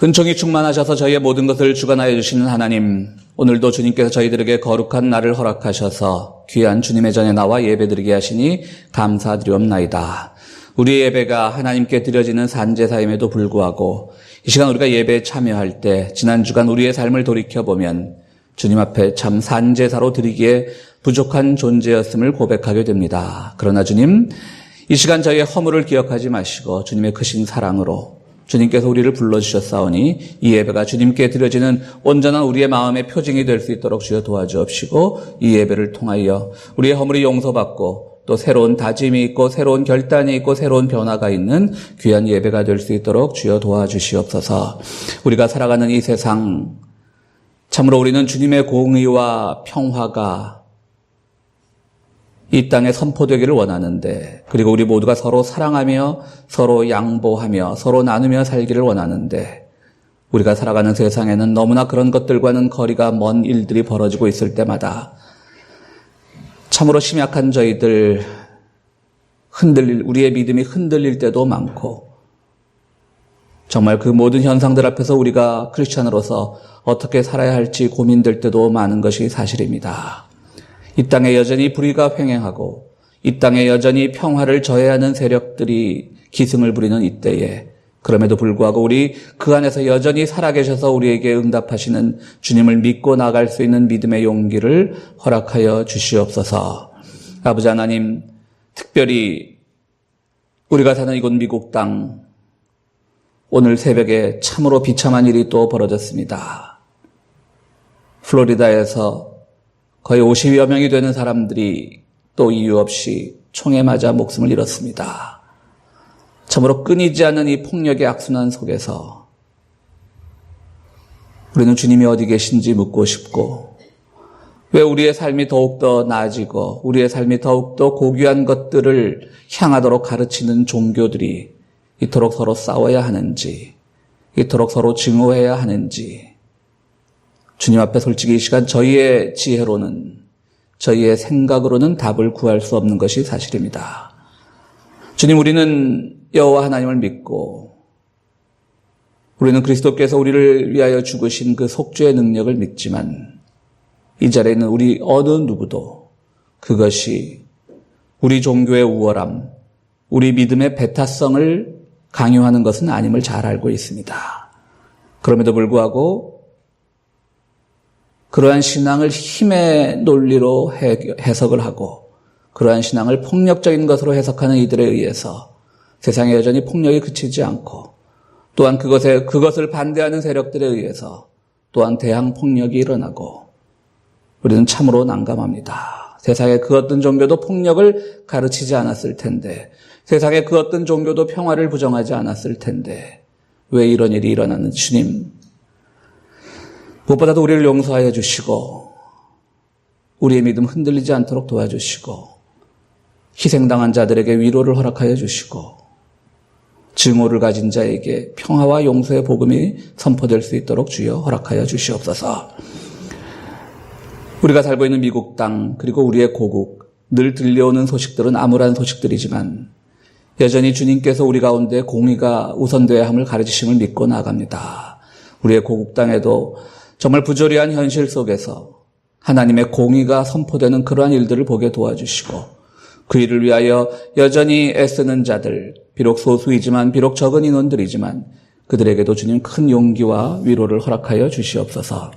은총이 충만하셔서 저희의 모든 것을 주관하여 주시는 하나님, 오늘도 주님께서 저희들에게 거룩한 날을 허락하셔서 귀한 주님의 전에 나와 예배드리게 하시니 감사드리옵나이다. 우리의 예배가 하나님께 드려지는 산제사임에도 불구하고 이 시간 우리가 예배에 참여할 때 지난 주간 우리의 삶을 돌이켜보면 주님 앞에 참 산제사로 드리기에 부족한 존재였음을 고백하게 됩니다. 그러나 주님, 이 시간 저희의 허물을 기억하지 마시고 주님의 크신 사랑으로 주님께서 우리를 불러주셨사오니 이 예배가 주님께 드려지는 온전한 우리의 마음의 표징이 될 수 있도록 주여 도와주옵시고 이 예배를 통하여 우리의 허물이 용서받고 또 새로운 다짐이 있고 새로운 결단이 있고 새로운 변화가 있는 귀한 예배가 될 수 있도록 주여 도와주시옵소서. 우리가 살아가는 이 세상, 참으로 우리는 주님의 공의와 평화가 이 땅에 선포되기를 원하는데, 그리고 우리 모두가 서로 사랑하며 서로 양보하며 서로 나누며 살기를 원하는데, 우리가 살아가는 세상에는 너무나 그런 것들과는 거리가 먼 일들이 벌어지고 있을 때마다 참으로 심약한 저희들 우리의 믿음이 흔들릴 때도 많고, 정말 그 모든 현상들 앞에서 우리가 크리스찬으로서 어떻게 살아야 할지 고민될 때도 많은 것이 사실입니다. 이 땅에 여전히 불의가 횡행하고 이 땅에 여전히 평화를 저해하는 세력들이 기승을 부리는 이때에, 그럼에도 불구하고 우리 그 안에서 여전히 살아계셔서 우리에게 응답하시는 주님을 믿고 나갈 수 있는 믿음의 용기를 허락하여 주시옵소서. 아버지 하나님, 특별히 우리가 사는 이곳 미국 땅, 오늘 새벽에 참으로 비참한 일이 또 벌어졌습니다. 플로리다에서 거의 50여 명이 되는 사람들이 또 이유 없이 총에 맞아 목숨을 잃었습니다. 참으로 끊이지 않는 이 폭력의 악순환 속에서 우리는 주님이 어디 계신지 묻고 싶고, 왜 우리의 삶이 더욱더 나아지고 우리의 삶이 더욱더 고귀한 것들을 향하도록 가르치는 종교들이 이토록 서로 싸워야 하는지, 이토록 서로 증오해야 하는지, 주님 앞에 솔직히 이 시간 저희의 지혜로는, 저희의 생각으로는 답을 구할 수 없는 것이 사실입니다. 주님, 우리는 여호와 하나님을 믿고 우리는 그리스도께서 우리를 위하여 죽으신 그 속죄의 능력을 믿지만, 이 자리에 있는 우리 어느 누구도 그것이 우리 종교의 우월함, 우리 믿음의 배타성을 강요하는 것은 아님을 잘 알고 있습니다. 그럼에도 불구하고 그러한 신앙을 힘의 논리로 해석을 하고 그러한 신앙을 폭력적인 것으로 해석하는 이들에 의해서 세상에 여전히 폭력이 그치지 않고, 또한 그것을 반대하는 세력들에 의해서 또한 대항 폭력이 일어나고, 우리는 참으로 난감합니다. 세상에 그 어떤 종교도 폭력을 가르치지 않았을 텐데, 세상에 그 어떤 종교도 평화를 부정하지 않았을 텐데 왜 이런 일이 일어나는지 주님, 무엇보다도 우리를 용서하여 주시고 우리의 믿음 흔들리지 않도록 도와주시고 희생당한 자들에게 위로를 허락하여 주시고 증오를 가진 자에게 평화와 용서의 복음이 선포될 수 있도록 주여 허락하여 주시옵소서. 우리가 살고 있는 미국 땅, 그리고 우리의 고국, 늘 들려오는 소식들은 암울한 소식들이지만 여전히 주님께서 우리 가운데 공의가 우선되어야 함을 가르치심을 믿고 나아갑니다. 우리의 고국 땅에도 정말 부조리한 현실 속에서 하나님의 공의가 선포되는 그러한 일들을 보게 도와주시고, 그 일을 위하여 여전히 애쓰는 자들, 비록 소수이지만 비록 적은 인원들이지만 그들에게도 주님 큰 용기와 위로를 허락하여 주시옵소서.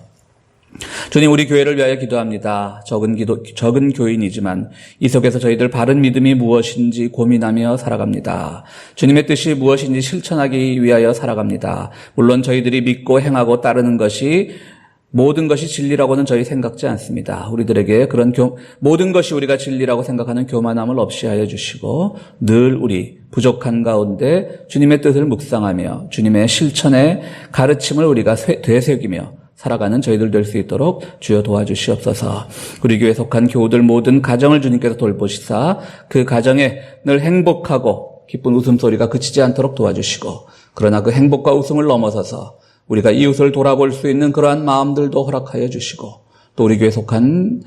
주님, 우리 교회를 위하여 기도합니다. 적은 교인이지만 이 속에서 저희들 바른 믿음이 무엇인지 고민하며 살아갑니다. 주님의 뜻이 무엇인지 실천하기 위하여 살아갑니다. 물론 저희들이 믿고 행하고 따르는 것이 모든 것이 진리라고는 저희 생각지 않습니다. 우리들에게 그런 모든 것이 우리가 진리라고 생각하는 교만함을 없이 하여 주시고, 늘 우리 부족한 가운데 주님의 뜻을 묵상하며 주님의 실천의 가르침을 우리가 되새기며 살아가는 저희들 될 수 있도록 주여 도와주시옵소서. 우리 교회에 속한 교우들 모든 가정을 주님께서 돌보시사 그 가정에 늘 행복하고 기쁜 웃음소리가 그치지 않도록 도와주시고, 그러나 그 행복과 웃음을 넘어서서 우리가 이웃을 돌아볼 수 있는 그러한 마음들도 허락하여 주시고, 또 우리 교회에 속한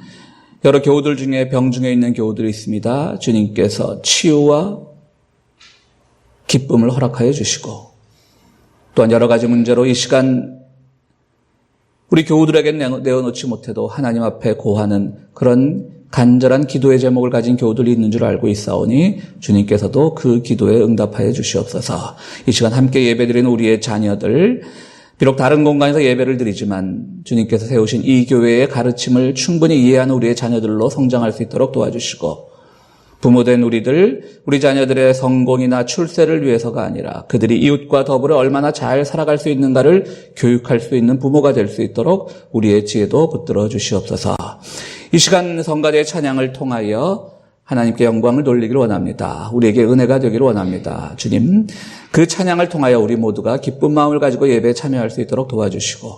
여러 교우들 중에 병중에 있는 교우들이 있습니다. 주님께서 치유와 기쁨을 허락하여 주시고, 또한 여러 가지 문제로 이 시간 우리 교우들에게 내어놓지 못해도 하나님 앞에 고하는 그런 간절한 기도의 제목을 가진 교우들이 있는 줄 알고 있사오니 주님께서도 그 기도에 응답하여 주시옵소서. 이 시간 함께 예배드리는 우리의 자녀들, 비록 다른 공간에서 예배를 드리지만 주님께서 세우신 이 교회의 가르침을 충분히 이해하는 우리의 자녀들로 성장할 수 있도록 도와주시고, 부모된 우리 자녀들의 성공이나 출세를 위해서가 아니라 그들이 이웃과 더불어 얼마나 잘 살아갈 수 있는가를 교육할 수 있는 부모가 될 수 있도록 우리의 지혜도 붙들어 주시옵소서. 이 시간 성가대의 찬양을 통하여 하나님께 영광을 돌리기를 원합니다. 우리에게 은혜가 되기를 원합니다. 주님, 그 찬양을 통하여 우리 모두가 기쁜 마음을 가지고 예배에 참여할 수 있도록 도와주시고,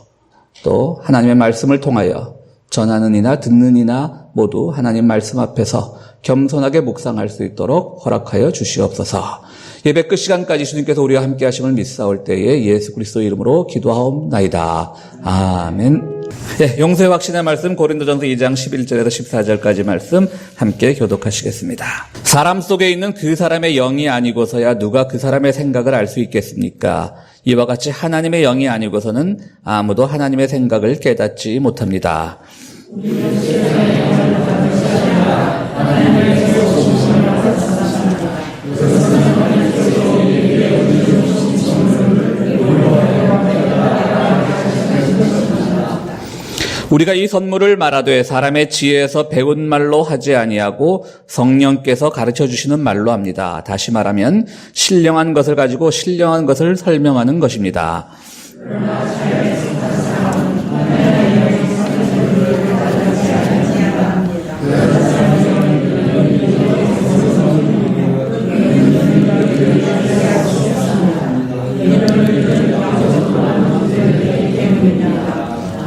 또 하나님의 말씀을 통하여 전하는 이나 듣는 이나 모두 하나님 말씀 앞에서 겸손하게 묵상할 수 있도록 허락하여 주시옵소서. 예배 끝 시간까지 주님께서 우리와 함께 하심을 믿사올 때에 예수 그리스도 이름으로 기도하옵나이다. 아멘. 네, 용서의 확신의 말씀 고린도전서 2장 11절에서 14절까지 말씀 함께 교독하시겠습니다. 사람 속에 있는 그 사람의 영이 아니고서야 누가 그 사람의 생각을 알 수 있겠습니까? 이와 같이 하나님의 영이 아니고서는 아무도 하나님의 생각을 깨닫지 못합니다. 우리가 이 선물을 말하되 사람의 지혜에서 배운 말로 하지 아니하고 성령께서 가르쳐 주시는 말로 합니다. 다시 말하면 신령한 것을 가지고 신령한 것을 설명하는 것입니다.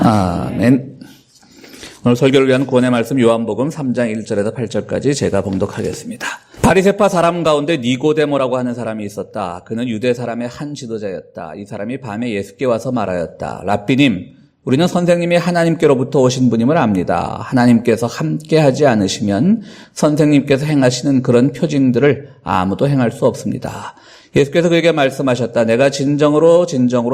아멘. 오늘 설교를 위한 구원의 말씀 요한복음 3장 1절에서 8절까지 제가 봉독하겠습니다. 바리새파 사람 가운데 니고데모라고 하는 사람이 있었다. 그는 유대 사람의 한 지도자였다. 이 사람이 밤에 예수께 와서 말하였다. 랍비님, 우리는 선생님이 하나님께로부터 오신 분임을 압니다. 하나님께서 함께하지 않으시면 선생님께서 행하시는 그런 표징들을 아무도 행할 수 없습니다. 예수께서 그에게 말씀하셨다. 내가 진정으로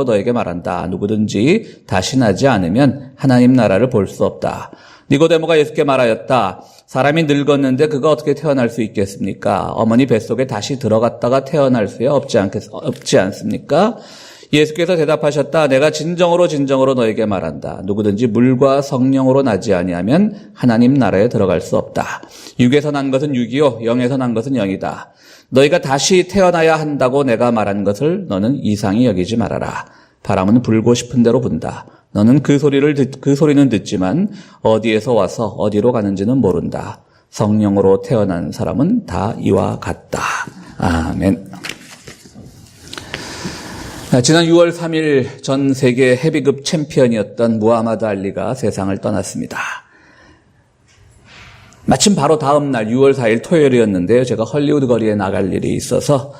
너에게 말한다. 누구든지 다시 나지 않으면 하나님 나라를 볼 수 없다. 니고데모가 예수께 말하였다. 사람이 늙었는데 그가 어떻게 태어날 수 있겠습니까? 어머니 뱃속에 다시 들어갔다가 태어날 수야 없지 않습니까? 예수께서 대답하셨다. 내가 진정으로 너에게 말한다. 누구든지 물과 성령으로 나지 아니하면 하나님 나라에 들어갈 수 없다. 육에서 난 것은 육이요 영에서 난 것은 영이다. 너희가 다시 태어나야 한다고 내가 말한 것을 너는 이상히 여기지 말아라. 바람은 불고 싶은 대로 분다. 너는 그 소리는 듣지만 어디에서 와서 어디로 가는지는 모른다. 성령으로 태어난 사람은 다 이와 같다. 아멘. 지난 6월 3일 전 세계 헤비급 챔피언이었던 무하마드 알리가 세상을 떠났습니다. 마침 바로 다음 날 6월 4일 토요일이었는데요. 제가 헐리우드 거리에 나갈 일이 있어서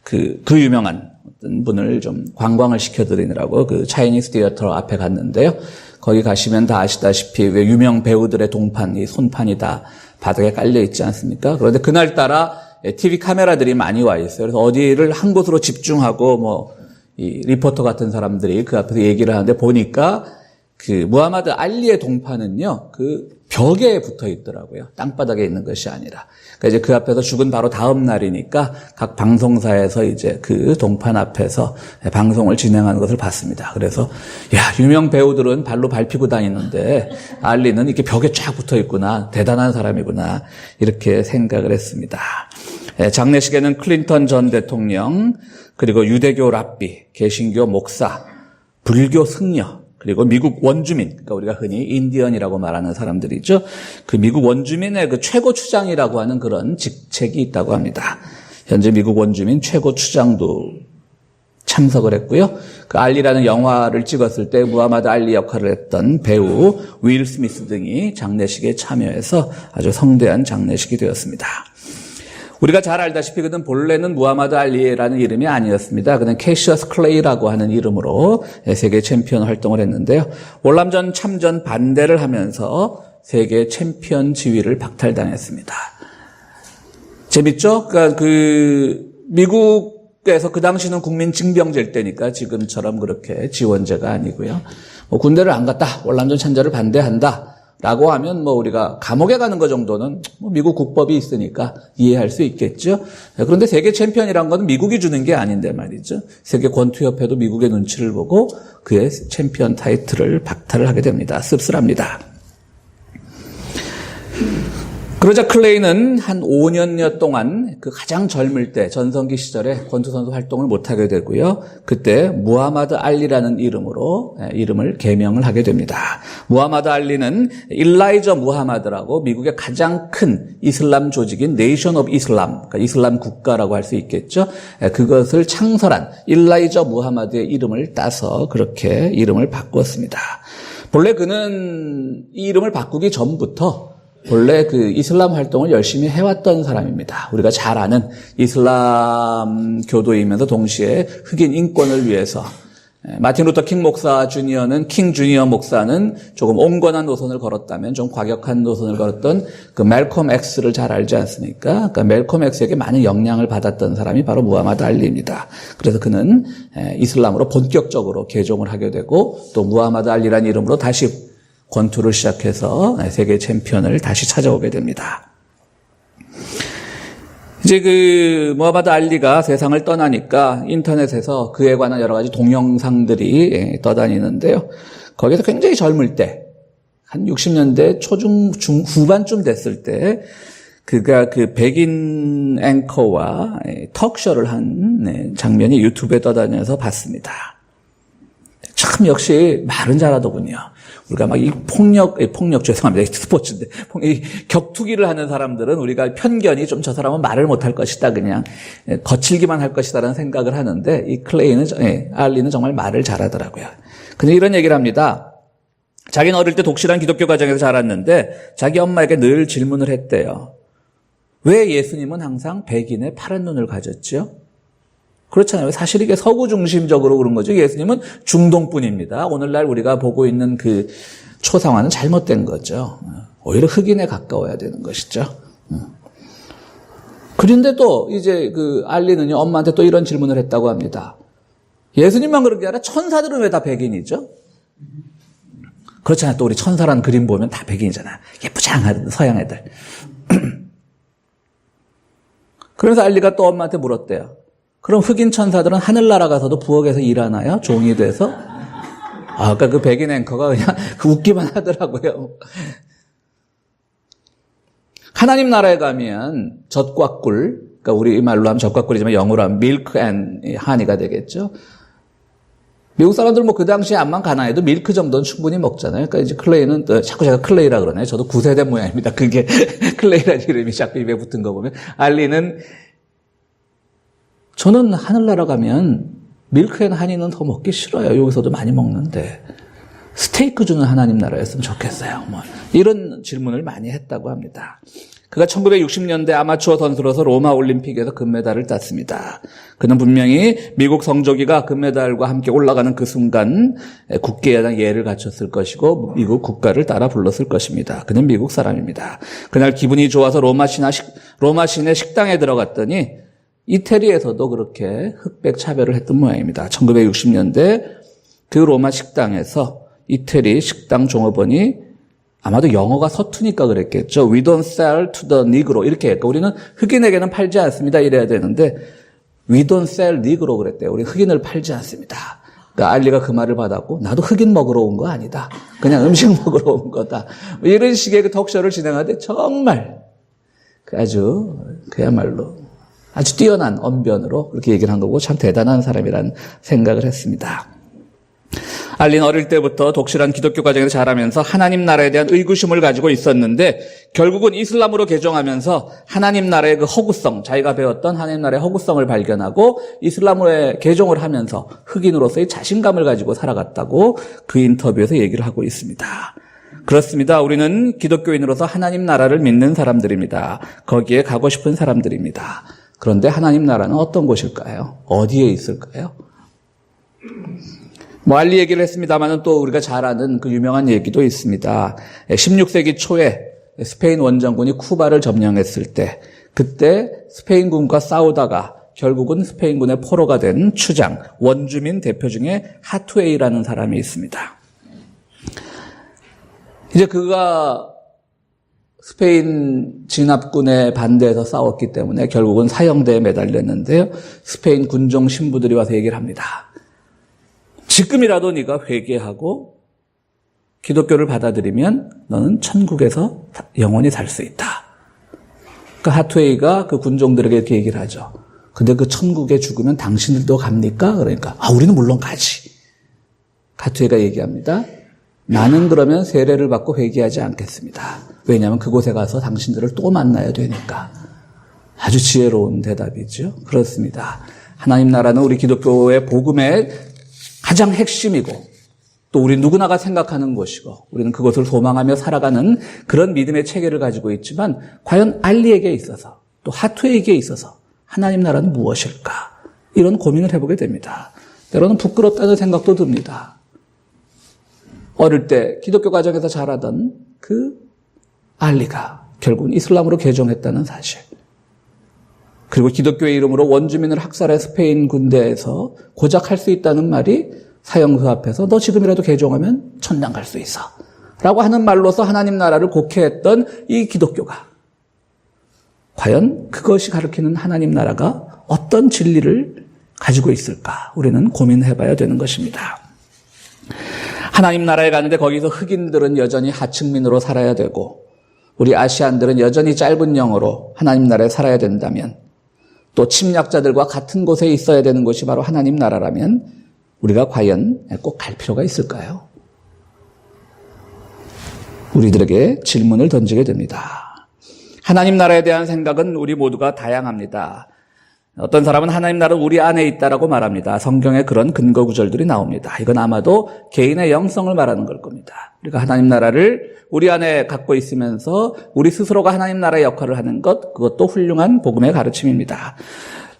그 유명한 어떤 분을 좀 관광을 시켜드리느라고 그 차이니스 티어터 앞에 갔는데요. 거기 가시면 다 아시다시피 왜 유명 배우들의 동판, 이 손판이 다 바닥에 깔려 있지 않습니까? 그런데 그날따라 TV 카메라들이 많이 와 있어요. 그래서 어디를 한 곳으로 집중하고 이 리포터 같은 사람들이 그 앞에서 얘기를 하는데 보니까 그 무하마드 알리의 동판은요, 그 벽에 붙어 있더라고요. 땅바닥에 있는 것이 아니라. 그러니까 이제 그 앞에서 죽은 바로 다음 날이니까 각 방송사에서 이제 그 동판 앞에서 방송을 진행하는 것을 봤습니다. 그래서, 유명 배우들은 발로 밟히고 다니는데, 알리는 이렇게 벽에 쫙 붙어 있구나. 대단한 사람이구나. 이렇게 생각을 했습니다. 장례식에는 클린턴 전 대통령, 그리고 유대교 랍비, 개신교 목사, 불교 승려, 그리고 미국 원주민, 그러니까 우리가 흔히 인디언이라고 말하는 사람들이죠. 그 미국 원주민의 그 최고 추장이라고 하는 그런 직책이 있다고 합니다. 현재 미국 원주민 최고 추장도 참석을 했고요. 그 알리라는 영화를 찍었을 때 무하마드 알리 역할을 했던 배우 윌 스미스 등이 장례식에 참여해서 아주 성대한 장례식이 되었습니다. 우리가 잘 알다시피 그는 본래는 무하마드 알리라는 이름이 아니었습니다. 그는 캐시어스 클레이라고 하는 이름으로 세계 챔피언 활동을 했는데요. 월남전 참전 반대를 하면서 세계 챔피언 지위를 박탈당했습니다. 재밌죠? 그러니까 미국 그래서 그 당시는 국민징병제일 때니까 지금처럼 그렇게 지원제가 아니고요. 뭐 군대를 안 갔다, 월남전 참전을 반대한다 라고 하면 뭐 우리가 감옥에 가는 것 정도는 뭐 미국 국법이 있으니까 이해할 수 있겠죠. 그런데 세계 챔피언이란 건 미국이 주는 게 아닌데 말이죠. 세계 권투협회도 미국의 눈치를 보고 그의 챔피언 타이틀을 박탈을 하게 됩니다. 씁쓸합니다. 그러자 클레이는 한 5년여 동안 그 가장 젊을 때 전성기 시절에 권투선수 활동을 못하게 되고요. 그때 무하마드 알리라는 이름으로 이름을 개명을 하게 됩니다. 무하마드 알리는 일라이저 무하마드라고 미국의 가장 큰 이슬람 조직인 네이션 오브 이슬람, 그러니까 이슬람 국가라고 할 수 있겠죠. 그것을 창설한 일라이저 무하마드의 이름을 따서 그렇게 이름을 바꿨습니다. 본래 그는 이 이름을 바꾸기 전부터 본래 그 이슬람 활동을 열심히 해왔던 사람입니다. 우리가 잘 아는 이슬람 교도이면서 동시에 흑인 인권을 위해서 마틴 루터 킹 목사 주니어는 킹 주니어 목사는 조금 온건한 노선을 걸었다면 좀 과격한 노선을 걸었던 그 멜콤 X를 잘 알지 않습니까? 그러니까 멜콤 X에게 많은 영향을 받았던 사람이 바로 무하마드 알리입니다. 그래서 그는 이슬람으로 본격적으로 개종을 하게 되고 또 무하마드 알리라는 이름으로 다시 권투를 시작해서 세계 챔피언을 다시 찾아오게 됩니다. 이제 그 무하마드 알리가 세상을 떠나니까 인터넷에서 그에 관한 여러 가지 동영상들이 떠다니는데요. 거기서 굉장히 젊을 때, 한 60년대 초중 후반쯤 됐을 때 그가 그 백인 앵커와 턱쇼를 한 장면이 유튜브에 떠다녀서 봤습니다. 참 역시 말은 잘하더군요. 우리가 막 이 폭력 죄송합니다. 스포츠인데 이 격투기를 하는 사람들은 우리가 편견이 좀 저 사람은 말을 못할 것이다, 그냥 거칠기만 할 것이다라는 생각을 하는데 이 알리는 정말 말을 잘하더라고요. 근데 이런 얘기를 합니다. 자기는 어릴 때 독실한 기독교 가정에서 자랐는데 자기 엄마에게 늘 질문을 했대요. 왜 예수님은 항상 백인의 파란 눈을 가졌죠? 그렇잖아요. 사실 이게 서구 중심적으로 그런 거죠. 예수님은 중동뿐입니다. 오늘날 우리가 보고 있는 그 초상화는 잘못된 거죠. 오히려 흑인에 가까워야 되는 것이죠. 그런데 또 이제 그 알리는요, 엄마한테 또 이런 질문을 했다고 합니다. 예수님만 그런 게 아니라 천사들은 왜 다 백인이죠? 그렇잖아요. 또 우리 천사라는 그림 보면 다 백인이잖아. 예쁘장한 서양 애들. 그러면서 알리가 또 엄마한테 물었대요. 그럼 흑인 천사들은 하늘나라 가서도 부엌에서 일하나요? 종이 돼서? 아까 그 백인 앵커가 그냥 웃기만 하더라고요. 하나님 나라에 가면 젖과 꿀, 그러니까 우리 말로 하면 젖과 꿀이지만 영어로 하면 밀크 앤 하니가 되겠죠. 미국 사람들 뭐 그 당시에 암만 가난해도 밀크 정도는 충분히 먹잖아요. 그러니까 이제 클레이는 자꾸 제가 클레이라 그러네요. 저도 9세대 모양입니다. 그게 클레이라는 이름이 자꾸 입에 붙은 거 보면. 알리는 저는 하늘나라 가면 밀크앤 하니는 더 먹기 싫어요. 여기서도 많이 먹는데 스테이크 주는 하나님 나라였으면 좋겠어요. 뭐 이런 질문을 많이 했다고 합니다. 그가 1960년대 아마추어 선수로서 로마 올림픽에서 금메달을 땄습니다. 그는 분명히 미국 성조기가 금메달과 함께 올라가는 그 순간 국기에 대한 예를 갖췄을 것이고 미국 국가를 따라 불렀을 것입니다. 그는 미국 사람입니다. 그날 기분이 좋아서 로마 시내 식당에 들어갔더니 이태리에서도 그렇게 흑백 차별을 했던 모양입니다. 1960년대 그 로마 식당에서 이태리 식당 종업원이 아마도 영어가 서투니까 그랬겠죠. We don't sell to the negro 이렇게 했고 우리는 흑인에게는 팔지 않습니다 이래야 되는데 We don't sell negro 그랬대요. 우리 흑인을 팔지 않습니다. 그러니까 알리가 그 말을 받았고 나도 흑인 먹으러 온 거 아니다. 그냥 음식 먹으러 온 거다. 이런 식의 그 톡쇼를 진행하는데 정말 아주 그야말로 아주 뛰어난 언변으로 그렇게 얘기를 한 거고 참 대단한 사람이라는 생각을 했습니다. 알리는 어릴 때부터 독실한 기독교 가정에서 자라면서 하나님 나라에 대한 의구심을 가지고 있었는데 결국은 이슬람으로 개종하면서 하나님 나라의 그 허구성, 자기가 배웠던 하나님 나라의 허구성을 발견하고 이슬람으로 개종을 하면서 흑인으로서의 자신감을 가지고 살아갔다고 그 인터뷰에서 얘기를 하고 있습니다. 그렇습니다. 우리는 기독교인으로서 하나님 나라를 믿는 사람들입니다. 거기에 가고 싶은 사람들입니다. 그런데 하나님 나라는 어떤 곳일까요? 어디에 있을까요? 뭐 알리 얘기를 했습니다만 또 우리가 잘 아는 그 유명한 얘기도 있습니다. 16세기 초에 스페인 원정군이 쿠바를 점령했을 때 그때 스페인군과 싸우다가 결국은 스페인군의 포로가 된 추장, 원주민 대표 중에 하투웨이라는 사람이 있습니다. 이제 그가 스페인 진압군에 반대해서 싸웠기 때문에 결국은 사형대에 매달렸는데요. 스페인 군종 신부들이 와서 얘기를 합니다. 지금이라도 네가 회개하고 기독교를 받아들이면 너는 천국에서 영원히 살 수 있다. 그 하투웨이가 그 군종들에게 이렇게 얘기를 하죠. 근데 그 천국에 죽으면 당신들도 갑니까? 그러니까 우리는 물론 가지. 하투웨이가 얘기합니다. 나는 그러면 세례를 받고 회개하지 않겠습니다. 왜냐하면 그곳에 가서 당신들을 또 만나야 되니까. 아주 지혜로운 대답이죠. 그렇습니다. 하나님 나라는 우리 기독교의 복음의 가장 핵심이고 또 우리 누구나가 생각하는 곳이고 우리는 그것을 소망하며 살아가는 그런 믿음의 체계를 가지고 있지만 과연 알리에게 있어서 또 하투에게 있어서 하나님 나라는 무엇일까? 이런 고민을 해보게 됩니다. 때로는 부끄럽다는 생각도 듭니다. 어릴 때 기독교 가정에서 자라던 그 알리가 결국은 이슬람으로 개종했다는 사실. 그리고 기독교의 이름으로 원주민을 학살해 스페인 군대에서 고작 할 수 있다는 말이 사형수 앞에서 너 지금이라도 개종하면 천당 갈 수 있어. 라고 하는 말로서 하나님 나라를 곡해했던 이 기독교가 과연 그것이 가리키는 하나님 나라가 어떤 진리를 가지고 있을까? 우리는 고민해봐야 되는 것입니다. 하나님 나라에 가는데 거기서 흑인들은 여전히 하층민으로 살아야 되고 우리 아시안들은 여전히 짧은 영어로 하나님 나라에 살아야 된다면 또 침략자들과 같은 곳에 있어야 되는 곳이 바로 하나님 나라라면 우리가 과연 꼭 갈 필요가 있을까요? 우리들에게 질문을 던지게 됩니다. 하나님 나라에 대한 생각은 우리 모두가 다양합니다. 어떤 사람은 하나님 나라는 우리 안에 있다라고 말합니다. 성경에 그런 근거 구절들이 나옵니다. 이건 아마도 개인의 영성을 말하는 걸 겁니다. 우리가 하나님 나라를 우리 안에 갖고 있으면서 우리 스스로가 하나님 나라의 역할을 하는 것, 그것도 훌륭한 복음의 가르침입니다.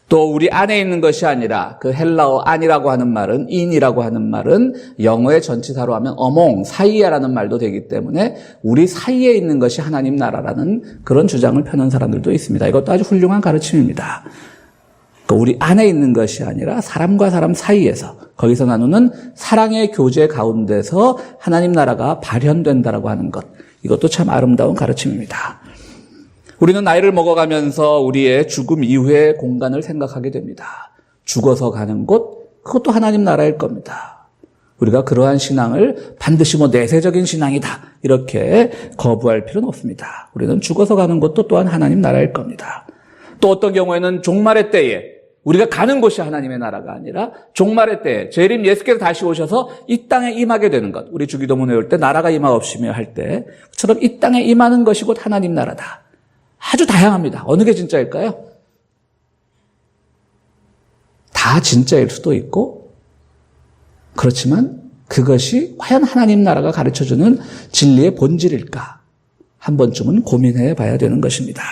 또 우리 안에 있는 것이 아니라 그 헬라어 안이라고 하는 말은 in이라고 하는 말은 영어의 전치사로 하면 among, 사이에라는 말도 되기 때문에 우리 사이에 있는 것이 하나님 나라라는 그런 주장을 펴는 사람들도 있습니다. 이것도 아주 훌륭한 가르침입니다. 우리 안에 있는 것이 아니라 사람과 사람 사이에서 거기서 나누는 사랑의 교제 가운데서 하나님 나라가 발현된다라고 하는 것, 이것도 참 아름다운 가르침입니다. 우리는 나이를 먹어가면서 우리의 죽음 이후의 공간을 생각하게 됩니다. 죽어서 가는 곳, 그것도 하나님 나라일 겁니다. 우리가 그러한 신앙을 반드시 내세적인 신앙이다 이렇게 거부할 필요는 없습니다. 우리는 죽어서 가는 곳도 또한 하나님 나라일 겁니다. 또 어떤 경우에는 종말의 때에 우리가 가는 곳이 하나님의 나라가 아니라 종말의 때에 재림 예수께서 다시 오셔서 이 땅에 임하게 되는 것, 우리 주기도문 외울 때 나라가 임하옵시며 할 때처럼 이 땅에 임하는 것이 곧 하나님 나라다. 아주 다양합니다. 어느 게 진짜일까요? 다 진짜일 수도 있고 그렇지만 그것이 과연 하나님 나라가 가르쳐주는 진리의 본질일까? 한 번쯤은 고민해 봐야 되는 것입니다.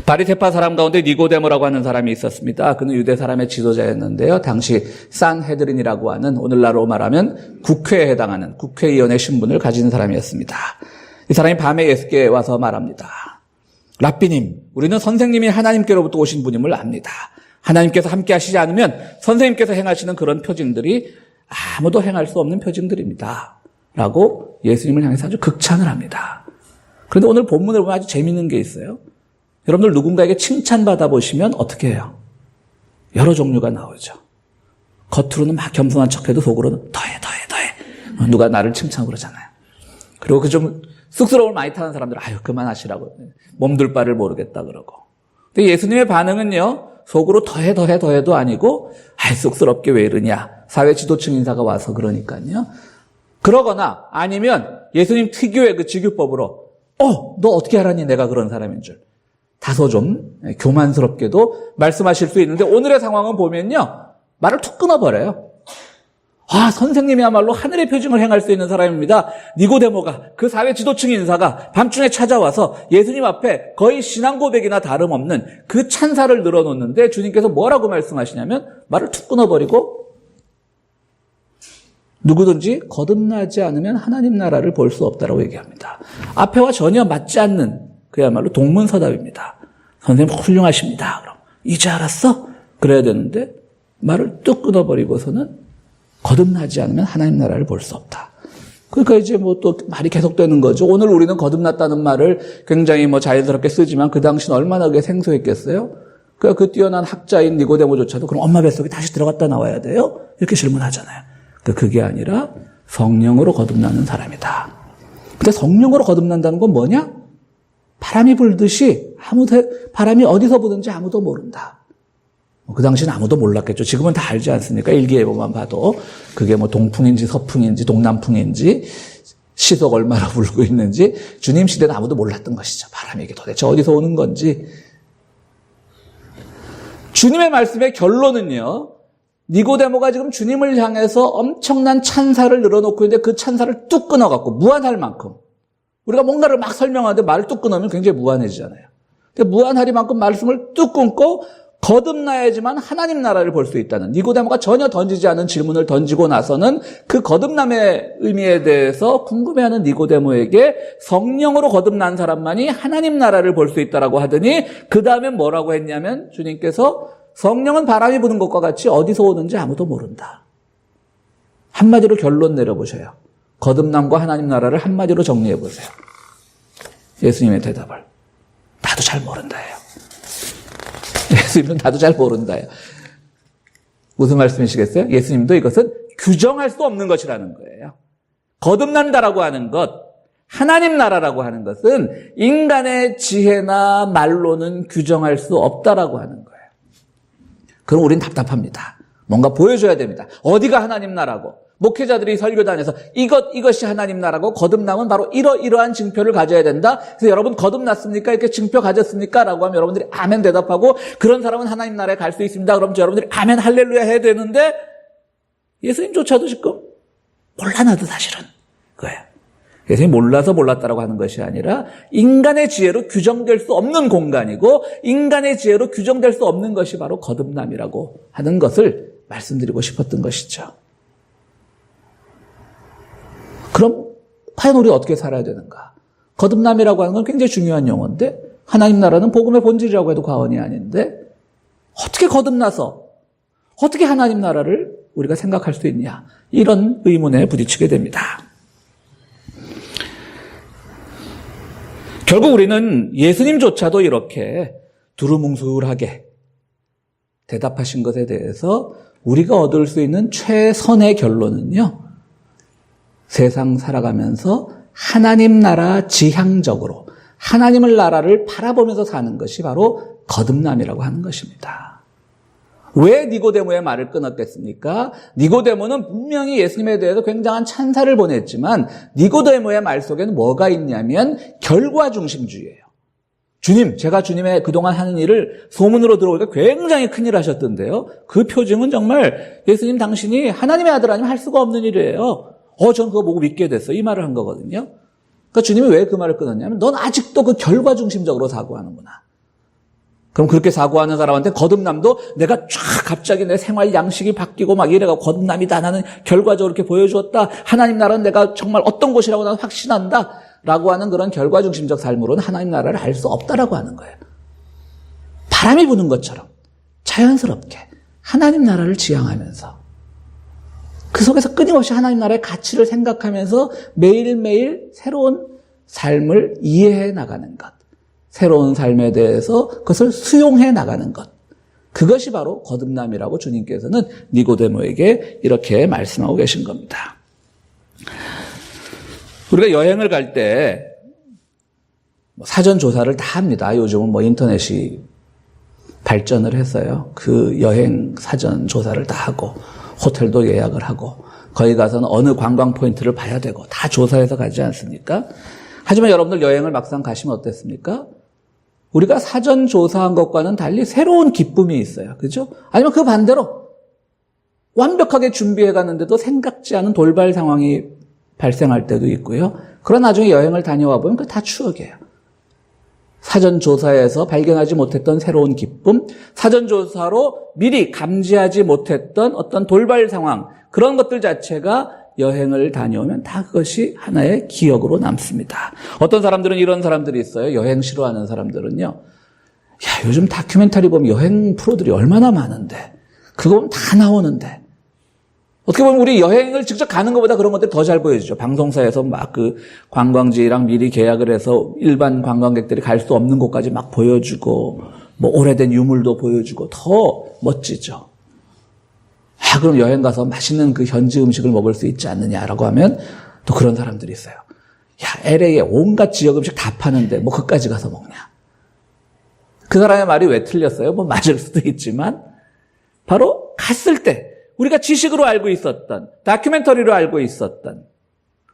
바리새파 사람 가운데 니고데모라고 하는 사람이 있었습니다. 그는 유대 사람의 지도자였는데요. 당시 산헤드린이라고 하는 오늘날로 말하면 국회에 해당하는 국회의원의 신분을 가진 사람이었습니다. 이 사람이 밤에 예수께 와서 말합니다. 랍비님, 우리는 선생님이 하나님께로부터 오신 분임을 압니다. 하나님께서 함께 하시지 않으면 선생님께서 행하시는 그런 표징들이 아무도 행할 수 없는 표징들입니다. 라고 예수님을 향해서 아주 극찬을 합니다. 그런데 오늘 본문을 보면 아주 재미있는 게 있어요. 여러분들 누군가에게 칭찬받아 보시면 어떻게 해요? 여러 종류가 나오죠. 겉으로는 막 겸손한 척해도 속으로는 더해. 누가 나를 칭찬 그러잖아요. 그리고 그 좀 쑥스러움을 많이 타는 사람들, 아유 그만하시라고. 몸둘 바를 모르겠다 그러고. 근데 예수님의 반응은요. 속으로 더해도 아니고 아이 쑥스럽게 왜 이러냐. 사회 지도층 인사가 와서 그러니까요. 그러거나 아니면 예수님 특유의 그 직유법으로 너 어떻게 알았니 내가 그런 사람인 줄. 다소 좀 교만스럽게도 말씀하실 수 있는데 오늘의 상황은 보면요. 말을 툭 끊어버려요. 선생님이야말로 하늘의 표징을 행할 수 있는 사람입니다. 니고데모가 그 사회 지도층 인사가 밤중에 찾아와서 예수님 앞에 거의 신앙 고백이나 다름없는 그 찬사를 늘어놓는데 주님께서 뭐라고 말씀하시냐면 말을 툭 끊어버리고 누구든지 거듭나지 않으면 하나님 나라를 볼 수 없다라고 얘기합니다. 앞에와 전혀 맞지 않는 그야말로 동문서답입니다. 선생님 훌륭하십니다. 그럼 이제 알았어? 그래야 되는데 말을 뚝 끊어버리고서는 거듭나지 않으면 하나님 나라를 볼 수 없다. 그러니까 이제 뭐 또 말이 계속되는 거죠. 오늘 우리는 거듭났다는 말을 굉장히 뭐 자연스럽게 쓰지만 그 당시는 얼마나 그게 생소했겠어요? 그러니까 그 뛰어난 학자인 니고데모조차도 그럼 엄마 뱃속에 다시 들어갔다 나와야 돼요? 이렇게 질문하잖아요. 그러니까 그게 아니라 성령으로 거듭나는 사람이다. 근데 성령으로 거듭난다는 건 뭐냐? 바람이 불듯이 바람이 어디서 부는지 아무도 모른다. 그 당시는 아무도 몰랐겠죠. 지금은 다 알지 않습니까? 일기예보만 봐도 그게 뭐 동풍인지 서풍인지 동남풍인지 시속 얼마나 불고 있는지 주님 시대는 아무도 몰랐던 것이죠. 바람이 이게 도대체 어디서 오는 건지. 주님의 말씀의 결론은요. 니고데모가 지금 주님을 향해서 엄청난 찬사를 늘어놓고 있는데 그 찬사를 뚝 끊어갖고 무한할 만큼 우리가 뭔가를 막 설명하는데 말을 뚝 끊으면 굉장히 무한해지잖아요. 근데 무한할 만큼 말씀을 뚝 끊고 거듭나야지만 하나님 나라를 볼 수 있다는 니고데모가 전혀 던지지 않은 질문을 던지고 나서는 그 거듭남의 의미에 대해서 궁금해하는 니고데모에게 성령으로 거듭난 사람만이 하나님 나라를 볼 수 있다라고 하더니 그 다음에 뭐라고 했냐면 주님께서 성령은 바람이 부는 것과 같이 어디서 오는지 아무도 모른다. 한마디로 결론 내려보셔요. 거듭남과 하나님 나라를 한마디로 정리해 보세요. 예수님의 대답을 나도 잘 모른다예요. 예수님은 나도 잘 모른다예요. 무슨 말씀이시겠어요? 예수님도 이것은 규정할 수 없는 것이라는 거예요. 거듭난다라고 하는 것, 하나님 나라라고 하는 것은 인간의 지혜나 말로는 규정할 수 없다라고 하는 거예요. 그럼 우린 답답합니다. 뭔가 보여줘야 됩니다. 어디가 하나님 나라고 목회자들이 설교단에서 이것이 하나님 나라고 거듭남은 바로 이러한 증표를 가져야 된다. 그래서 여러분 거듭났습니까? 이렇게 증표 가졌습니까? 라고 하면 여러분들이 아멘 대답하고 그런 사람은 하나님 나라에 갈 수 있습니다. 그럼 여러분들이 아멘 할렐루야 해야 되는데 예수님조차도 지금 몰라 나도 사실은 그거예요. 예수님이 몰라서 몰랐다라고 하는 것이 아니라 인간의 지혜로 규정될 수 없는 공간이고 인간의 지혜로 규정될 수 없는 것이 바로 거듭남이라고 하는 것을 말씀드리고 싶었던 것이죠. 그럼 과연 우리 어떻게 살아야 되는가? 거듭남이라고 하는 건 굉장히 중요한 용어인데 하나님 나라는 복음의 본질이라고 해도 과언이 아닌데 어떻게 거듭나서 어떻게 하나님 나라를 우리가 생각할 수 있냐? 이런 의문에 부딪히게 됩니다. 결국 우리는 예수님조차도 이렇게 두루뭉술하게 대답하신 것에 대해서 우리가 얻을 수 있는 최선의 결론은요. 세상 살아가면서 하나님 나라 지향적으로 하나님의 나라를 바라보면서 사는 것이 바로 거듭남이라고 하는 것입니다. 왜 니고데모의 말을 끊었겠습니까? 니고데모는 분명히 예수님에 대해서 굉장한 찬사를 보냈지만 니고데모의 말 속에는 뭐가 있냐면 결과 중심주의예요. 주님, 제가 주님의 그동안 하는 일을 소문으로 들어오니까 굉장히 큰일 하셨던데요. 그 표징은 정말 예수님 당신이 하나님의 아들 아니면 할 수가 없는 일이에요. 전 그거 보고 믿게 됐어. 이 말을 한 거거든요. 그러니까 주님이 왜 그 말을 끊었냐면 넌 아직도 그 결과 중심적으로 사고하는구나. 그럼 그렇게 사고하는 사람한테 거듭남도 내가 쫙 갑자기 내 생활 양식이 바뀌고 막 이래가 거듭남이다. 나는 결과적으로 이렇게 보여주었다. 하나님 나라는 내가 정말 어떤 곳이라고 나는 확신한다. 라고 하는 그런 결과 중심적 삶으로는 하나님 나라를 알 수 없다라고 하는 거예요. 바람이 부는 것처럼 자연스럽게 하나님 나라를 지향하면서 그 속에서 끊임없이 하나님 나라의 가치를 생각하면서 매일매일 새로운 삶을 이해해 나가는 것. 새로운 삶에 대해서 그것을 수용해 나가는 것. 그것이 바로 거듭남이라고 주님께서는 니고데모에게 이렇게 말씀하고 계신 겁니다. 우리가 여행을 갈 때 사전 조사를 다 합니다. 요즘은 인터넷이 발전을 했어요. 그 여행 사전 조사를 다 하고 호텔도 예약을 하고 거기 가서는 어느 관광 포인트를 봐야 되고 다 조사해서 가지 않습니까? 하지만 여러분들 여행을 막상 가시면 어땠습니까? 우리가 사전 조사한 것과는 달리 새로운 기쁨이 있어요. 그죠? 아니면 그 반대로 완벽하게 준비해 갔는데도 생각지 않은 돌발 상황이 발생할 때도 있고요. 그러나 나중에 여행을 다녀와 보면 그게 다 추억이에요. 사전 조사에서 발견하지 못했던 새로운 기쁨, 사전 조사로 미리 감지하지 못했던 어떤 돌발 상황, 그런 것들 자체가 여행을 다녀오면 다 그것이 하나의 기억으로 남습니다. 어떤 사람들은 이런 사람들이 있어요. 여행 싫어하는 사람들은요. 야, 요즘 다큐멘터리 보면 여행 프로들이 얼마나 많은데, 그거 보면 다 나오는데, 어떻게 보면 우리 여행을 직접 가는 것보다 그런 것들이 더 잘 보여주죠. 방송사에서 막 그 관광지랑 미리 계약을 해서 일반 관광객들이 갈 수 없는 곳까지 막 보여주고, 뭐 오래된 유물도 보여주고, 더 멋지죠. 아, 그럼 여행 가서 맛있는 그 현지 음식을 먹을 수 있지 않느냐라고 하면 또 그런 사람들이 있어요. 야, LA에 온갖 지역 음식 다 파는데 뭐 그까지 가서 먹냐. 그 사람의 말이 왜 틀렸어요? 뭐 맞을 수도 있지만 바로 갔을 때 우리가 지식으로 알고 있었던, 다큐멘터리로 알고 있었던,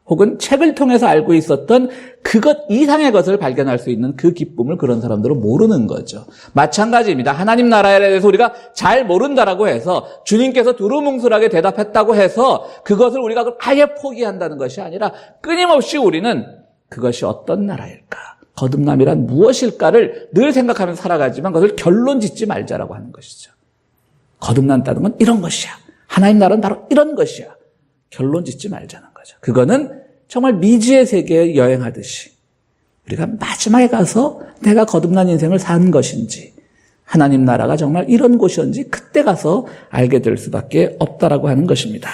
혹은 책을 통해서 알고 있었던 그것 이상의 것을 발견할 수 있는 그 기쁨을 그런 사람들은 모르는 거죠. 마찬가지입니다. 하나님 나라에 대해서 우리가 잘 모른다라고 해서 주님께서 두루뭉술하게 대답했다고 해서 그것을 우리가 아예 포기한다는 것이 아니라 끊임없이 우리는 그것이 어떤 나라일까, 거듭남이란 무엇일까를 늘 생각하면서 살아가지만 그것을 결론 짓지 말자라고 하는 것이죠. 거듭난다는 건 이런 것이야. 하나님 나라는 바로 이런 것이야. 결론 짓지 말자는 거죠. 그거는 정말 미지의 세계에 여행하듯이 우리가 마지막에 가서 내가 거듭난 인생을 산 것인지, 하나님 나라가 정말 이런 곳이었는지 그때 가서 알게 될 수밖에 없다라고 하는 것입니다.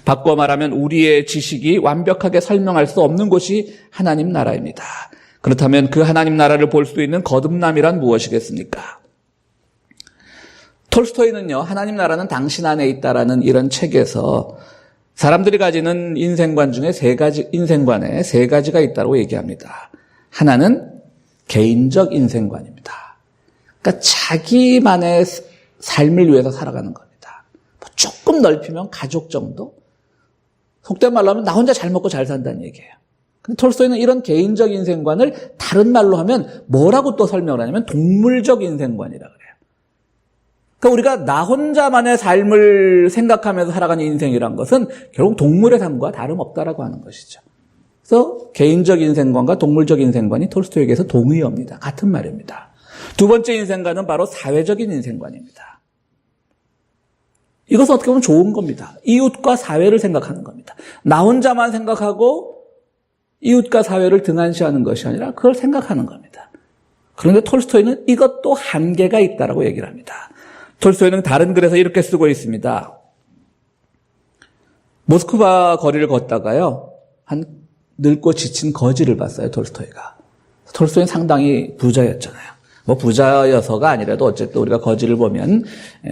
바꿔 말하면 우리의 지식이 완벽하게 설명할 수 없는 곳이 하나님 나라입니다. 그렇다면 그 하나님 나라를 볼 수 있는 거듭남이란 무엇이겠습니까? 톨스토이는요, 하나님 나라는 당신 안에 있다라는 이런 책에서 사람들이 가지는 인생관 중에 인생관에 세 가지가 있다고 얘기합니다. 하나는 개인적 인생관입니다. 그러니까 자기만의 삶을 위해서 살아가는 겁니다. 조금 넓히면 가족 정도? 속된 말로 하면 나 혼자 잘 먹고 잘 산다는 얘기예요. 근데 톨스토이는 이런 개인적 인생관을 다른 말로 하면 뭐라고 또 설명을 하냐면 동물적 인생관이라 그래요. 그러니까 우리가 나 혼자만의 삶을 생각하면서 살아가는 인생이란 것은 결국 동물의 삶과 다름없다라고 하는 것이죠. 그래서 개인적 인생관과 동물적 인생관이 톨스토이에게서 동의어입니다. 같은 말입니다. 두 번째 인생관은 바로 사회적인 인생관입니다. 이것은 어떻게 보면 좋은 겁니다. 이웃과 사회를 생각하는 겁니다. 나 혼자만 생각하고 이웃과 사회를 등한시하는 것이 아니라 그걸 생각하는 겁니다. 그런데 톨스토이는 이것도 한계가 있다라고 얘기를 합니다. 톨스토이는 다른 글에서 이렇게 쓰고 있습니다. 모스크바 거리를 걷다가요, 한 늙고 지친 거지를 봤어요, 톨스토이가. 톨스토이는 상당히 부자였잖아요. 뭐 부자여서가 아니라도 어쨌든 우리가 거지를 보면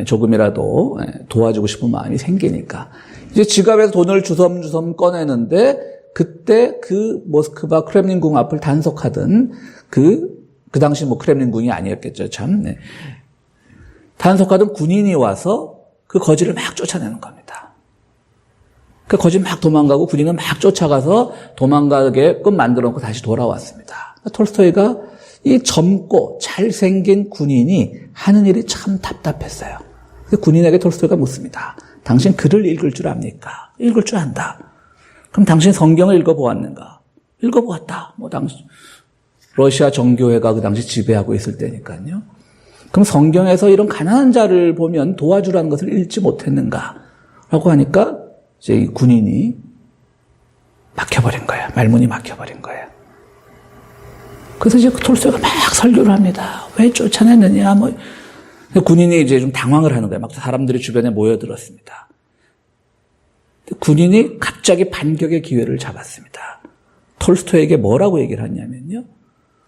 조금이라도 도와주고 싶은 마음이 생기니까 이제 지갑에서 돈을 주섬주섬 꺼내는데 그때 그 모스크바 크렘린궁 앞을 단속하던 그 당시 뭐 크렘린궁이 아니었겠죠, 참. 네. 단속하던 군인이 와서 그 거지를 막 쫓아내는 겁니다. 그 거지 막 도망가고 군인은 막 쫓아가서 도망가게끔 만들어 놓고 다시 돌아왔습니다. 톨스토이가 이 젊고 잘생긴 군인이 하는 일이 참 답답했어요. 군인에게 톨스토이가 묻습니다. 당신 글을 읽을 줄 압니까? 읽을 줄 안다. 그럼 당신 성경을 읽어보았는가? 읽어보았다. 뭐 당시 러시아 정교회가 그 당시 지배하고 있을 때니까요. 그럼 성경에서 이런 가난한 자를 보면 도와주라는 것을 읽지 못했는가? 라고 하니까 이제 이 군인이 막혀버린 거예요. 말문이 막혀버린 거예요. 그래서 이제 톨스토이가 막 설교를 합니다. 왜 쫓아냈느냐? 뭐 군인이 이제 좀 당황을 하는 거예요. 막 사람들이 주변에 모여들었습니다. 군인이 갑자기 반격의 기회를 잡았습니다. 톨스토이에게 뭐라고 얘기를 하냐면요.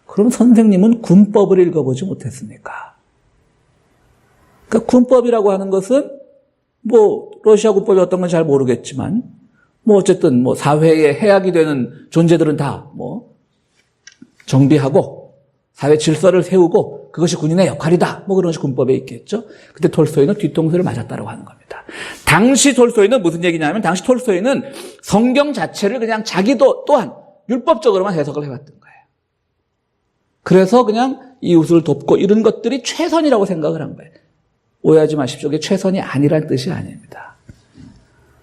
그럼 선생님은 군법을 읽어보지 못했습니까? 그러니까 군법이라고 하는 것은 뭐 러시아 군법이 어떤 건 잘 모르겠지만 뭐 어쨌든 뭐 사회에 해악이 되는 존재들은 다 뭐 정비하고 사회 질서를 세우고 그것이 군인의 역할이다. 뭐 그런 것이 군법에 있겠죠. 근데 톨스토이는 뒤통수를 맞았다고 하는 겁니다. 당시 톨스토이는 무슨 얘기냐면 당시 톨스토이는 성경 자체를 그냥 자기도 또한 율법적으로만 해석을 해왔던 거예요. 그래서 그냥 이웃을 돕고 이런 것들이 최선이라고 생각을 한 거예요. 오해하지 마십시오. 이게 최선이 아니란 뜻이 아닙니다.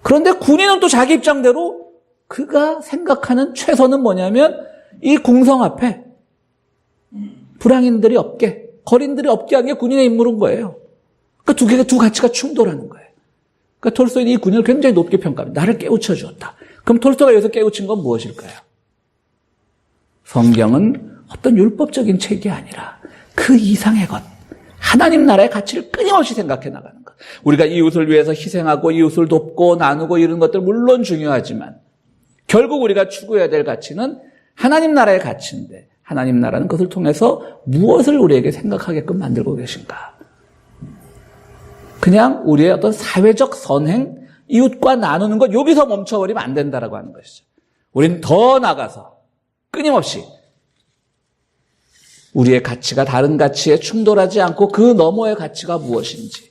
그런데 군인은 또 자기 입장대로 그가 생각하는 최선은 뭐냐면 이 궁성 앞에 불황인들이 없게, 거린들이 없게 한 게 군인의 임무인 거예요. 그러니까 두 가치가 충돌하는 거예요. 그러니까 톨스토이는 이 군인을 굉장히 높게 평가합니다. 나를 깨우쳐 주었다. 그럼 톨스토이가 여기서 깨우친 건 무엇일까요? 성경은 어떤 율법적인 책이 아니라 그 이상의 것, 하나님 나라의 가치를 끊임없이 생각해 나가는 것. 우리가 이웃을 위해서 희생하고 이웃을 돕고 나누고 이런 것들 물론 중요하지만 결국 우리가 추구해야 될 가치는 하나님 나라의 가치인데 하나님 나라는 그것을 통해서 무엇을 우리에게 생각하게끔 만들고 계신가? 그냥 우리의 어떤 사회적 선행, 이웃과 나누는 것 여기서 멈춰버리면 안 된다라고 하는 것이죠. 우린 더 나가서 끊임없이 우리의 가치가 다른 가치에 충돌하지 않고 그 너머의 가치가 무엇인지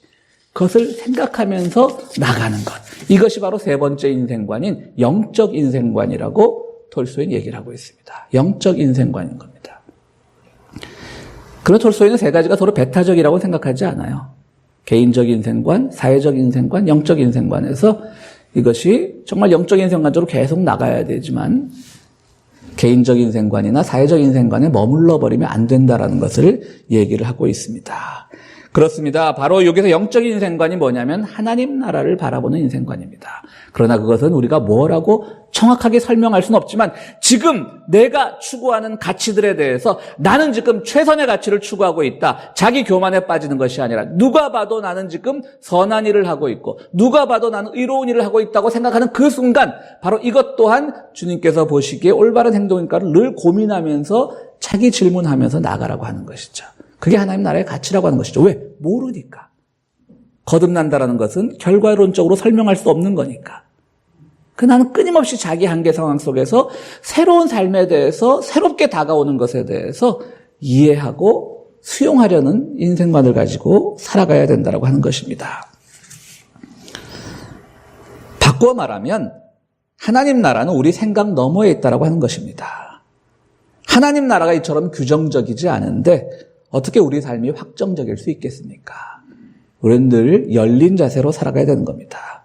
그것을 생각하면서 나가는 것. 이것이 바로 세 번째 인생관인 영적 인생관이라고 톨스토이는 얘기를 하고 있습니다. 영적 인생관인 겁니다. 그런 톨스토이는 세 가지가 서로 배타적이라고 생각하지 않아요. 개인적 인생관, 사회적 인생관, 영적 인생관에서 이것이 정말 영적 인생관적으로 계속 나가야 되지만 개인적 인생관이나 사회적 인생관에 머물러 버리면 안 된다라는 것을 얘기를 하고 있습니다. 그렇습니다. 바로 여기서 영적 인생관이 뭐냐면 하나님 나라를 바라보는 인생관입니다. 그러나 그것은 우리가 뭐라고 정확하게 설명할 수는 없지만 지금 내가 추구하는 가치들에 대해서 나는 지금 최선의 가치를 추구하고 있다. 자기 교만에 빠지는 것이 아니라 누가 봐도 나는 지금 선한 일을 하고 있고 누가 봐도 나는 의로운 일을 하고 있다고 생각하는 그 순간 바로 이것 또한 주님께서 보시기에 올바른 행동인가를 늘 고민하면서 자기 질문하면서 나가라고 하는 것이죠. 그게 하나님 나라의 가치라고 하는 것이죠. 왜? 모르니까. 거듭난다라는 것은 결과론적으로 설명할 수 없는 거니까. 나는 끊임없이 자기 한계 상황 속에서 새로운 삶에 대해서 새롭게 다가오는 것에 대해서 이해하고 수용하려는 인생관을 가지고 살아가야 된다고 하는 것입니다. 바꿔 말하면 하나님 나라는 우리 생각 너머에 있다고 하는 것입니다. 하나님 나라가 이처럼 규정적이지 않은데 어떻게 우리 삶이 확정적일 수 있겠습니까? 우리는 늘 열린 자세로 살아가야 되는 겁니다.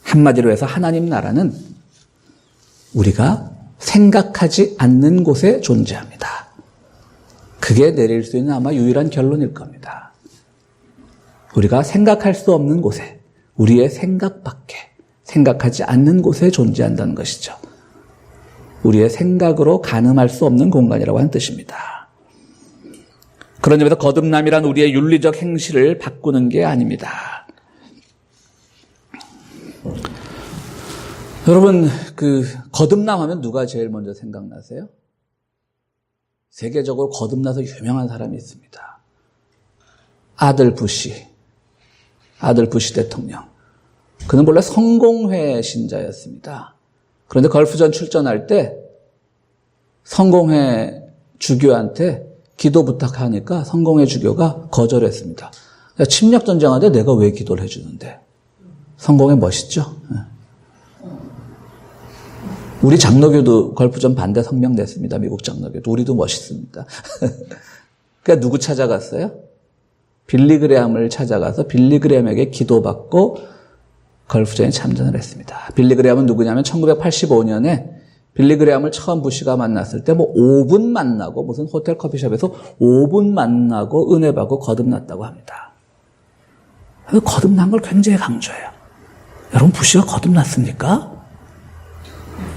한마디로 해서 하나님 나라는 우리가 생각하지 않는 곳에 존재합니다. 그게 내릴 수 있는 아마 유일한 결론일 겁니다. 우리가 생각할 수 없는 곳에, 우리의 생각 밖에, 생각하지 않는 곳에 존재한다는 것이죠. 우리의 생각으로 가늠할 수 없는 공간이라고 하는 뜻입니다. 그런 점에서 거듭남이란 우리의 윤리적 행실을 바꾸는 게 아닙니다. 여러분, 거듭남하면 누가 제일 먼저 생각나세요? 세계적으로 거듭나서 유명한 사람이 있습니다. 아들 부시 대통령. 그는 본래 성공회 신자였습니다. 그런데 걸프전 출전할 때 성공회 주교한테 기도 부탁하니까 성공회 주교가 거절했습니다. 침략 전쟁하는데 내가 왜 기도를 해주는데? 성공회 멋있죠? 우리 장로교도 걸프전 반대 성명 냈습니다. 미국 장로교도. 우리도 멋있습니다. 그러니까 누구 찾아갔어요? 빌리 그레함을 찾아가서 빌리 그레함에게 기도받고 걸프전에 참전을 했습니다. 빌리 그레함은 누구냐면 1985년에 빌리 그레함을 처음 부시가 만났을 때 5분 만나고 무슨 호텔 커피숍에서 5분 만나고 은혜 받고 거듭났다고 합니다. 거듭난 걸 굉장히 강조해요. 여러분 부시가 거듭났습니까?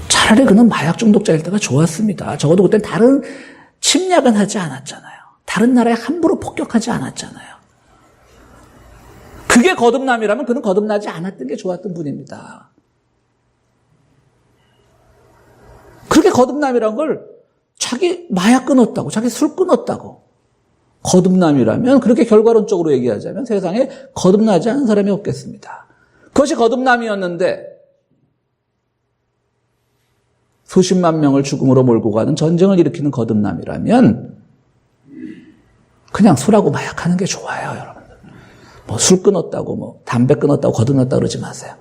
차라리 그는 마약 중독자일 때가 좋았습니다. 적어도 그때 다른 침략은 하지 않았잖아요. 다른 나라에 함부로 폭격하지 않았잖아요. 그게 거듭남이라면 그는 거듭나지 않았던 게 좋았던 분입니다. 그렇게 거듭남이란 걸 자기 마약 끊었다고, 자기 술 끊었다고. 거듭남이라면 그렇게 결과론적으로 얘기하자면 세상에 거듭나지 않은 사람이 없겠습니다. 그것이 거듭남이었는데 수십만 명을 죽음으로 몰고 가는 전쟁을 일으키는 거듭남이라면 그냥 술하고 마약하는 게 좋아요, 여러분들. 술 끊었다고, 담배 끊었다고 거듭났다 그러지 마세요.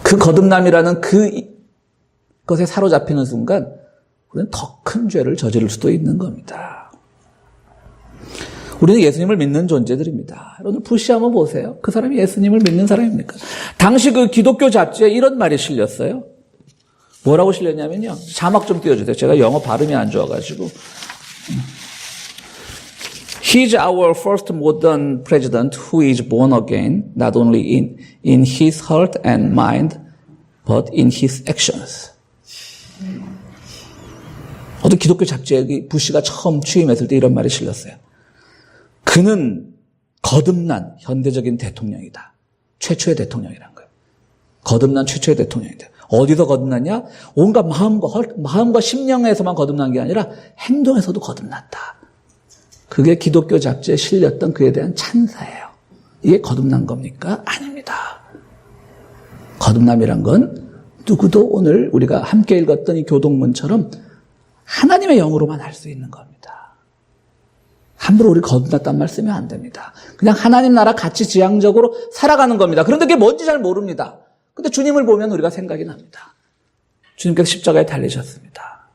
그 거듭남이라는 그것에 사로잡히는 순간 우리는 더 큰 죄를 저지를 수도 있는 겁니다. 우리는 예수님을 믿는 존재들입니다. 여러분 부시 한번 보세요. 그 사람이 예수님을 믿는 사람입니까? 당시 그 기독교 잡지에 이런 말이 실렸어요. 뭐라고 실렸냐면요. 자막 좀 띄워주세요. 제가 영어 발음이 안 좋아가지고. He's our first modern president who is born again, not only in his heart and mind, but in his actions. 어떤 기독교 잡지에 부시가 처음 취임했을 때 이런 말이 실렸어요. 그는 거듭난 현대적인 대통령이다. 최초의 대통령이란 거예요. 거듭난 최초의 대통령이다. 어디서 거듭났냐? 온갖 마음과 심령에서만 거듭난 게 아니라 행동에서도 거듭났다. 그게 기독교 잡지에 실렸던 그에 대한 찬사예요. 이게 거듭난 겁니까? 아닙니다. 거듭남이란 건 누구도 오늘 우리가 함께 읽었던 이 교동문처럼 하나님의 영으로만 할 수 있는 겁니다. 함부로 우리 거듭났단 말 쓰면 안 됩니다. 그냥 하나님 나라 같이 지향적으로 살아가는 겁니다. 그런데 그게 뭔지 잘 모릅니다. 근데 주님을 보면 우리가 생각이 납니다. 주님께서 십자가에 달리셨습니다.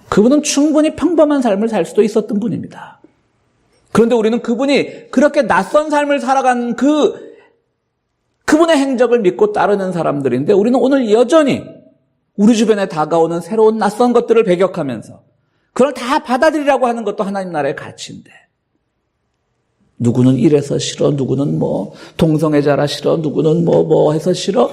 그분은 충분히 평범한 삶을 살 수도 있었던 분입니다. 그런데 우리는 그분이 그렇게 낯선 삶을 살아간 그분의 행적을 믿고 따르는 사람들인데 우리는 오늘 여전히 우리 주변에 다가오는 새로운 낯선 것들을 배격하면서 그걸 다 받아들이라고 하는 것도 하나님 나라의 가치인데 누구는 이래서 싫어, 누구는 뭐 동성애자라 싫어, 누구는 뭐 해서 싫어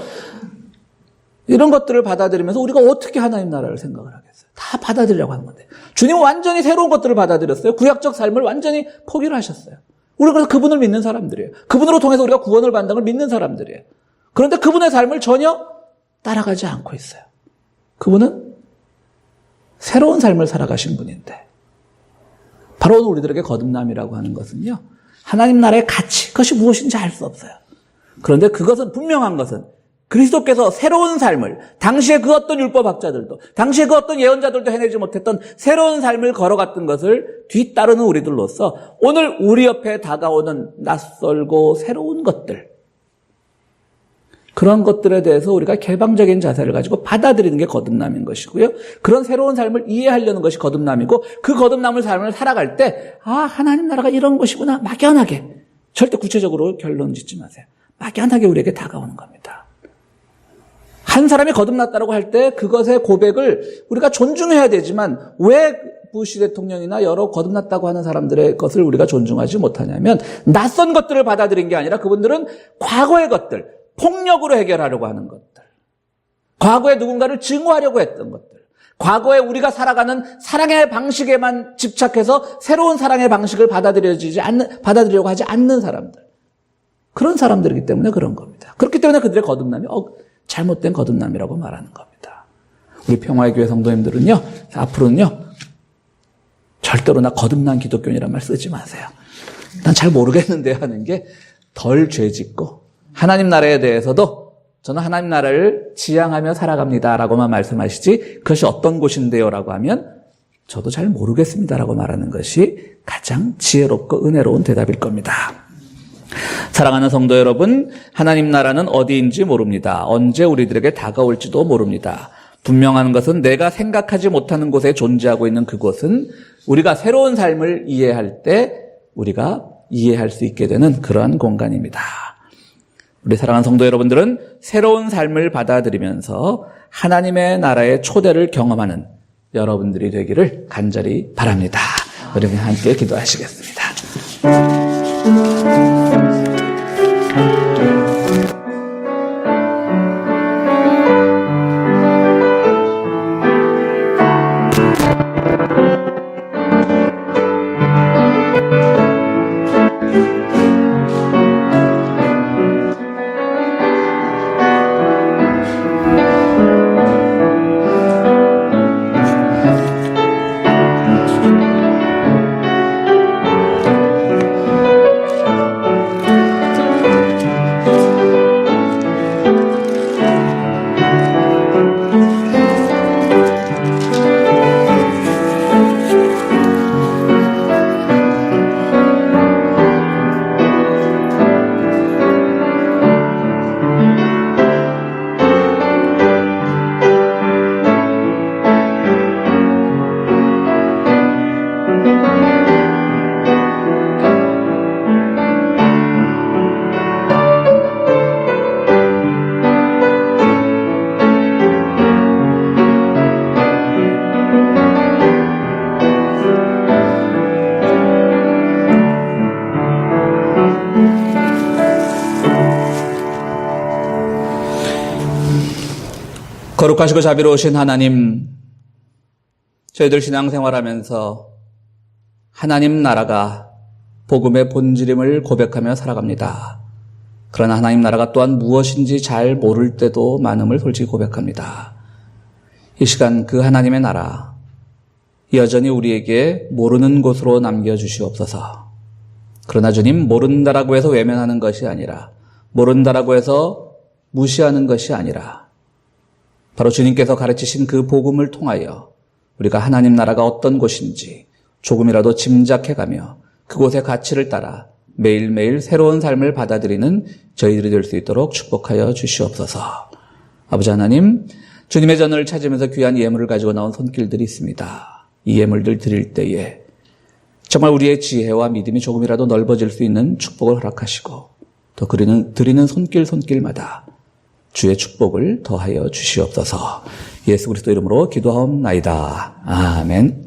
이런 것들을 받아들이면서 우리가 어떻게 하나님 나라를 생각을 하겠어요? 다 받아들이려고 하는 건데 주님은 완전히 새로운 것들을 받아들였어요. 구약적 삶을 완전히 포기를 하셨어요. 우리가 그래서 그분을 믿는 사람들이에요. 그분으로 통해서 우리가 구원을 받는 걸 믿는 사람들이에요. 그런데 그분의 삶을 전혀 따라가지 않고 있어요. 그분은 새로운 삶을 살아가신 분인데 바로 오늘 우리들에게 거듭남이라고 하는 것은요. 하나님 나라의 가치, 그것이 무엇인지 알 수 없어요. 그런데 그것은 분명한 것은 그리스도께서 새로운 삶을 당시에 그 어떤 율법학자들도 당시에 그 어떤 예언자들도 해내지 못했던 새로운 삶을 걸어갔던 것을 뒤따르는 우리들로서 오늘 우리 옆에 다가오는 낯설고 새로운 것들 그런 것들에 대해서 우리가 개방적인 자세를 가지고 받아들이는 게 거듭남인 것이고요. 그런 새로운 삶을 이해하려는 것이 거듭남이고 그 거듭남을 삶을 살아갈 때 하나님 나라가 이런 것이구나 막연하게 절대 구체적으로 결론 짓지 마세요. 막연하게 우리에게 다가오는 겁니다. 한 사람이 거듭났다고 할 때 그것의 고백을 우리가 존중해야 되지만 왜 부시 대통령이나 여러 거듭났다고 하는 사람들의 것을 우리가 존중하지 못하냐면 낯선 것들을 받아들인 게 아니라 그분들은 과거의 것들, 폭력으로 해결하려고 하는 것들, 과거에 누군가를 증오하려고 했던 것들, 과거에 우리가 살아가는 사랑의 방식에만 집착해서 새로운 사랑의 방식을 받아들이려고 하지 않는 사람들, 그런 사람들이기 때문에 그런 겁니다. 그렇기 때문에 그들의 거듭남이 잘못된 거듭남이라고 말하는 겁니다. 우리 평화의 교회 성도님들은요, 앞으로는요, 절대로 나 거듭난 기독교인이란 말 쓰지 마세요. 난 잘 모르겠는데 하는 게 덜 죄짓고 하나님 나라에 대해서도 저는 하나님 나라를 지향하며 살아갑니다라고만 말씀하시지 그것이 어떤 곳인데요 라고 하면 저도 잘 모르겠습니다라고 말하는 것이 가장 지혜롭고 은혜로운 대답일 겁니다. 사랑하는 성도 여러분, 하나님 나라는 어디인지 모릅니다. 언제 우리들에게 다가올지도 모릅니다. 분명한 것은 내가 생각하지 못하는 곳에 존재하고 있는 그곳은 우리가 새로운 삶을 이해할 때 우리가 이해할 수 있게 되는 그러한 공간입니다. 우리 사랑하는 성도 여러분들은 새로운 삶을 받아들이면서 하나님의 나라의 초대를 경험하는 여러분들이 되기를 간절히 바랍니다. 우리 함께 기도하시겠습니다. 거룩하시고 자비로우신 하나님, 저희들 신앙생활하면서 하나님 나라가 복음의 본질임을 고백하며 살아갑니다. 그러나 하나님 나라가 또한 무엇인지 잘 모를 때도 많음을 솔직히 고백합니다. 이 시간 그 하나님의 나라 여전히 우리에게 모르는 곳으로 남겨주시옵소서. 그러나 주님, 모른다라고 해서 외면하는 것이 아니라, 모른다라고 해서 무시하는 것이 아니라, 바로 주님께서 가르치신 그 복음을 통하여 우리가 하나님 나라가 어떤 곳인지 조금이라도 짐작해가며 그곳의 가치를 따라 매일매일 새로운 삶을 받아들이는 저희들이 될 수 있도록 축복하여 주시옵소서. 아버지 하나님, 주님의 전을 찾으면서 귀한 예물을 가지고 나온 손길들이 있습니다. 이 예물들 드릴 때에 정말 우리의 지혜와 믿음이 조금이라도 넓어질 수 있는 축복을 허락하시고 또 드리는 손길마다 주의 축복을 더하여 주시옵소서. 예수 그리스도 이름으로 기도하옵나이다. 아멘.